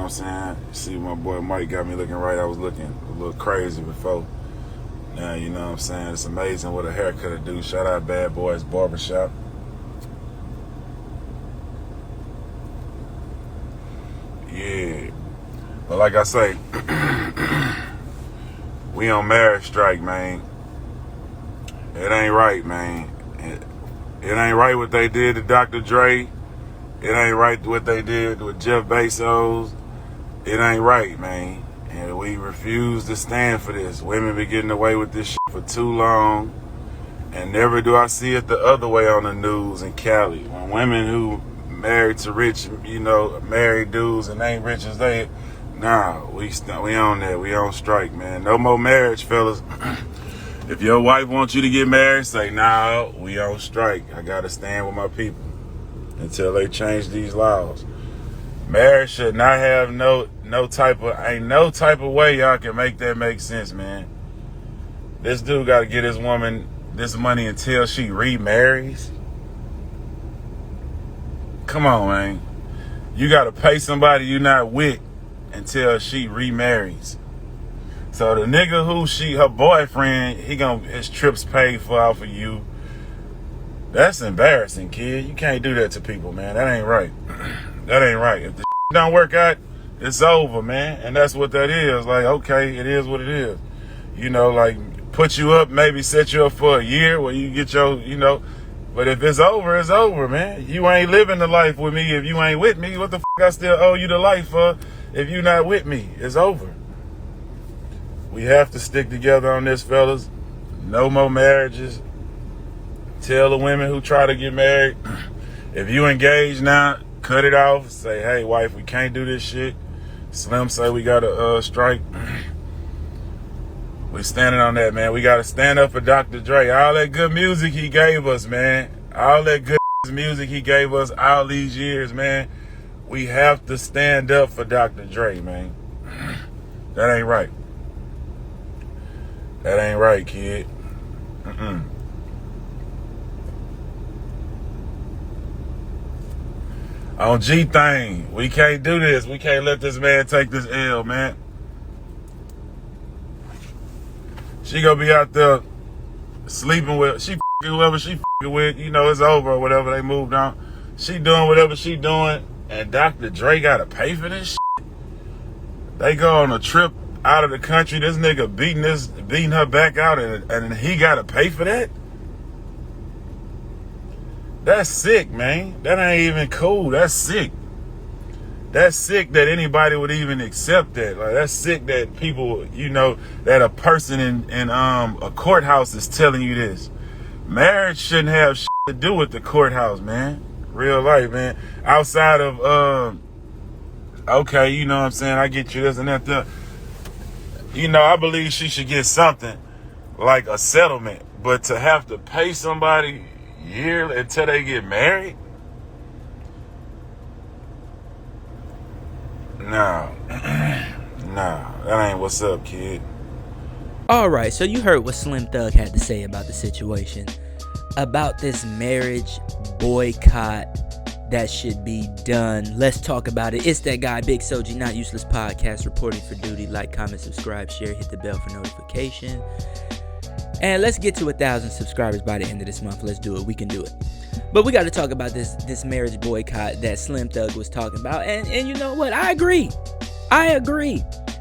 what I'm saying? See, my boy Mike got me looking right. I was looking a little crazy before. Now, you know what I'm saying? It's amazing what a haircut will do. Shout out Bad Boys Barbershop. Yeah. But like I say, we on marriage strike, man. It ain't right, man. It ain't right what they did to Dr. Dre. It ain't right what they did with Jeff Bezos. It ain't right, man. And we refuse to stand for this. Women been getting away with this shit for too long. And never do I see it the other way on the news in Cali. When women who married to rich, married dudes and ain't rich as they, nah, we on that. We on strike, man. No more marriage, fellas. If your wife wants you to get married, say, nah, we on strike. I gotta stand with my people until they change these laws. Marriage should not have no type of way y'all can make that make sense, man. This dude gotta get his woman this money until she remarries. Come on, man. You gotta pay somebody you not with until she remarries. So the nigga who her boyfriend, his trips paid for off of you. That's embarrassing, kid. You can't do that to people, man. That ain't right. That ain't right. If the don't work out, it's over, man. And that's what that is. Like, okay, it is what it is. Like, put you up, maybe set you up for a year where you get your, But if it's over, man. You ain't living the life with me if you ain't with me. What the I still owe you the life for if you not with me? It's over. We have to stick together on this, fellas. No more marriages. Tell the women who try to get married, if you engaged now, cut it off. Say, hey, wife, we can't do this shit. Slim say we got to strike. We standing on that, man. We got to stand up for Dr. Dre. All that good music he gave us, man. All that good music he gave us all these years, man. We have to stand up for Dr. Dre, man. That ain't right. That ain't right, kid. On G-Thing, we can't do this. We can't let this man take this L, man. She gonna be out there sleeping with, whoever she with, it's over or whatever, they moved on. She doing whatever she doing, and Dr. Dre gotta pay for this shit. They go on a trip out of the country, this nigga beating her back out, and he gotta pay for that? That's sick, man. That ain't even cool. That's sick. That's sick that anybody would even accept that. Like, that's sick that people, that a person in a courthouse is telling you this. Marriage shouldn't have shit to do with the courthouse, man. Real life, man. Outside of, okay, you know what I'm saying? I get you this and that. I believe she should get something like a settlement. But to have to pay somebody yearly until they get married? No. Nah, that ain't what's up, kid. Alright, so you heard what Slim Thug had to say about the situation. About this marriage boycott that should be done. Let's talk about it. It's that guy, Big Soji, Not Useless Podcast, reporting for duty. Like, comment, subscribe, share, hit the bell for notification. And let's get to 1,000 subscribers by the end of this month. Let's do it. We can do it. But we got to talk about this marriage boycott that Slim Thug was talking about. And you know what? I agree.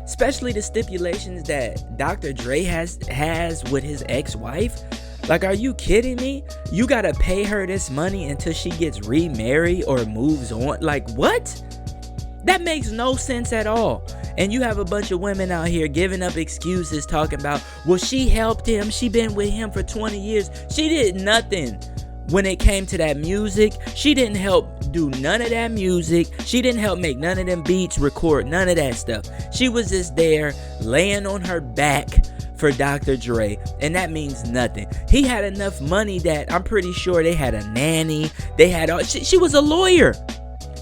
Especially the stipulations that Dr. Dre has with his ex-wife. Like, are you kidding me? You got to pay her this money until she gets remarried or moves on. Like, what? That makes no sense at all. And you have a bunch of women out here giving up excuses talking about, well, she helped him. She been with him for 20 years. She did nothing when it came to that music. She didn't help do none of that music. She didn't help make none of them beats, record none of that stuff. She was just there laying on her back for Dr. Dre, and that means nothing. He had enough money that I'm pretty sure they had a nanny. They had she was a lawyer.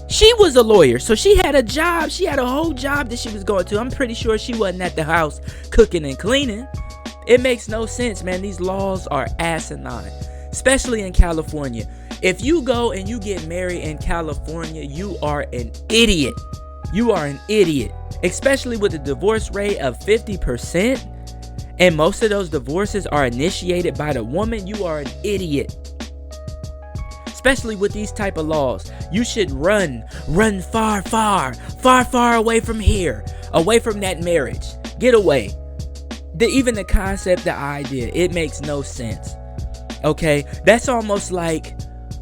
She was a lawyer, so she had a job. She had a whole job that she was going to. I'm pretty sure she wasn't at the house cooking and cleaning. It makes no sense, man. These laws are asinine, especially in California. If you go and you get married in California, you are an idiot. You are an idiot. Especially with a divorce rate of 50%. And most of those divorces are initiated by the woman. You are an idiot. Especially with these type of laws. You should run far away from here. Away from that marriage. Get away. Even the concept, the idea, it makes no sense. Okay? That's almost like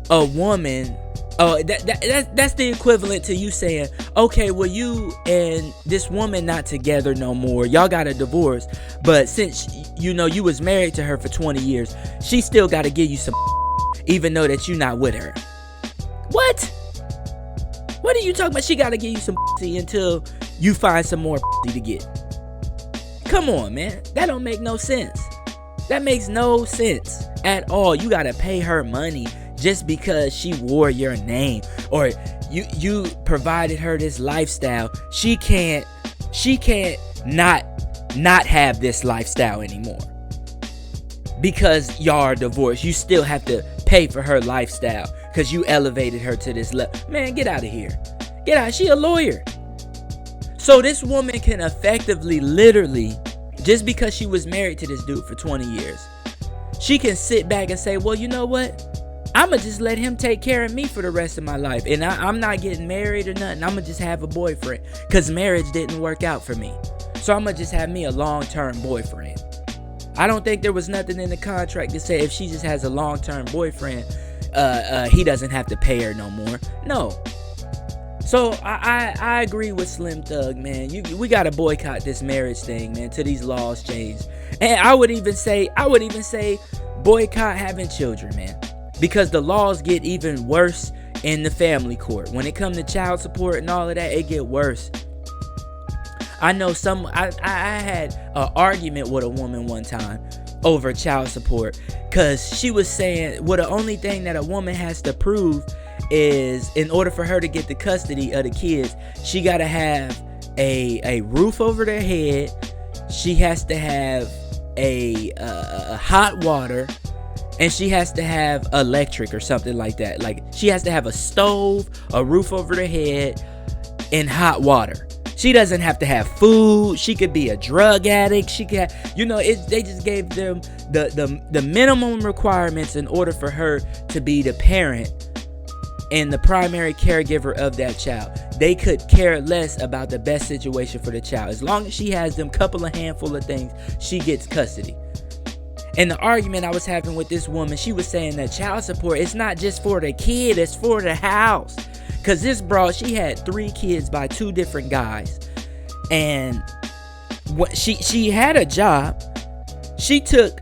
a woman. That's the equivalent to you saying, okay, well, you and this woman not together no more. Y'all got a divorce. But since, you was married to her for 20 years, she still got to give you some even though that you not with her. What? What are you talking about? She got to give you some until you find some more to get. Come on, man. That don't make no sense. That makes no sense at all. You got to pay her money just because she wore your name or you provided her this lifestyle. She can't not have this lifestyle anymore. Because y'all are divorced, you still have to pay for her lifestyle because you elevated her to this level. Man, get out of here. Get out. She a lawyer. So this woman can effectively, literally, just because she was married to this dude for 20 years, she can sit back and say, well, you know what? I'ma just let him take care of me for the rest of my life. And I'm not getting married or nothing. I'ma just have a boyfriend. Because marriage didn't work out for me. So I'ma just have me a long-term boyfriend. I don't think there was nothing in the contract to say if she just has a long-term boyfriend, he doesn't have to pay her no more. No. So I agree with Slim Thug, man. We gotta boycott this marriage thing, man, till these laws change. And I would even say boycott having children, man. Because the laws get even worse in the family court. When it comes to child support and all of that, it get worse. I know I had an argument with a woman one time over child support. Because she was saying, well, the only thing that a woman has to prove is in order for her to get the custody of the kids, she got to have a roof over their head. She has to have a hot water. And she has to have electric or something like that. Like, she has to have a stove, a roof over her head, and hot water. She doesn't have to have food. She could be a drug addict. She could have, they just gave them the minimum requirements in order for her to be the parent and the primary caregiver of that child. They could care less about the best situation for the child. As long as she has them couple of handful of things, she gets custody. And the argument I was having with this woman, she was saying that child support, it's not just for the kid, it's for the house. Because this broad, she had 3 kids by 2 different guys. And she had a job. She took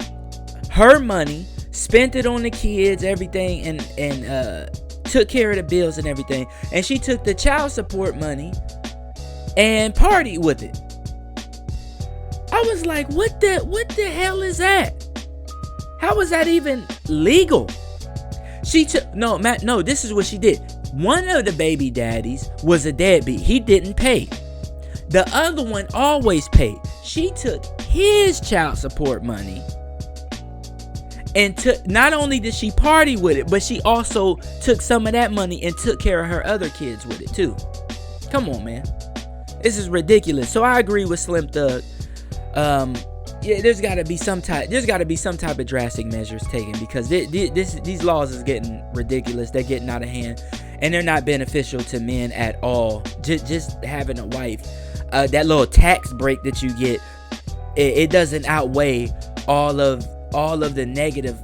her money, spent it on the kids, everything, and took care of the bills and everything. And she took the child support money and partied with it. I was like, what the hell is that? How was that even legal? This is what she did. One of the baby daddies was a deadbeat. He didn't pay. The other one always paid. She took his child support money and not only did she party with it, but she also took some of that money and took care of her other kids with it too. Come on, man. This is ridiculous. So I agree with Slim Thug. There's got to be some type of drastic measures taken because these laws is getting ridiculous. They're getting out of hand, and they're not beneficial to men at all. Just having a wife, that little tax break that you get, it doesn't outweigh all of the negative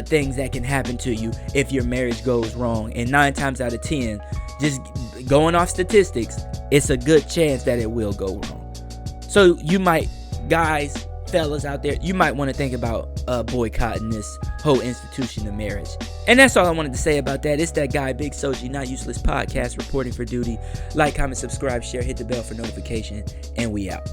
things that can happen to you if your marriage goes wrong. And 9 times out of 10, just going off statistics, it's a good chance that it will go wrong. So you might. Guys, fellas out there, you might want to think about boycotting this whole institution of marriage. And that's all I wanted to say about that. It's that guy, Big Soji, Not Useless Podcast, reporting for duty. Like, comment, subscribe, share, hit the bell for notification, and we out.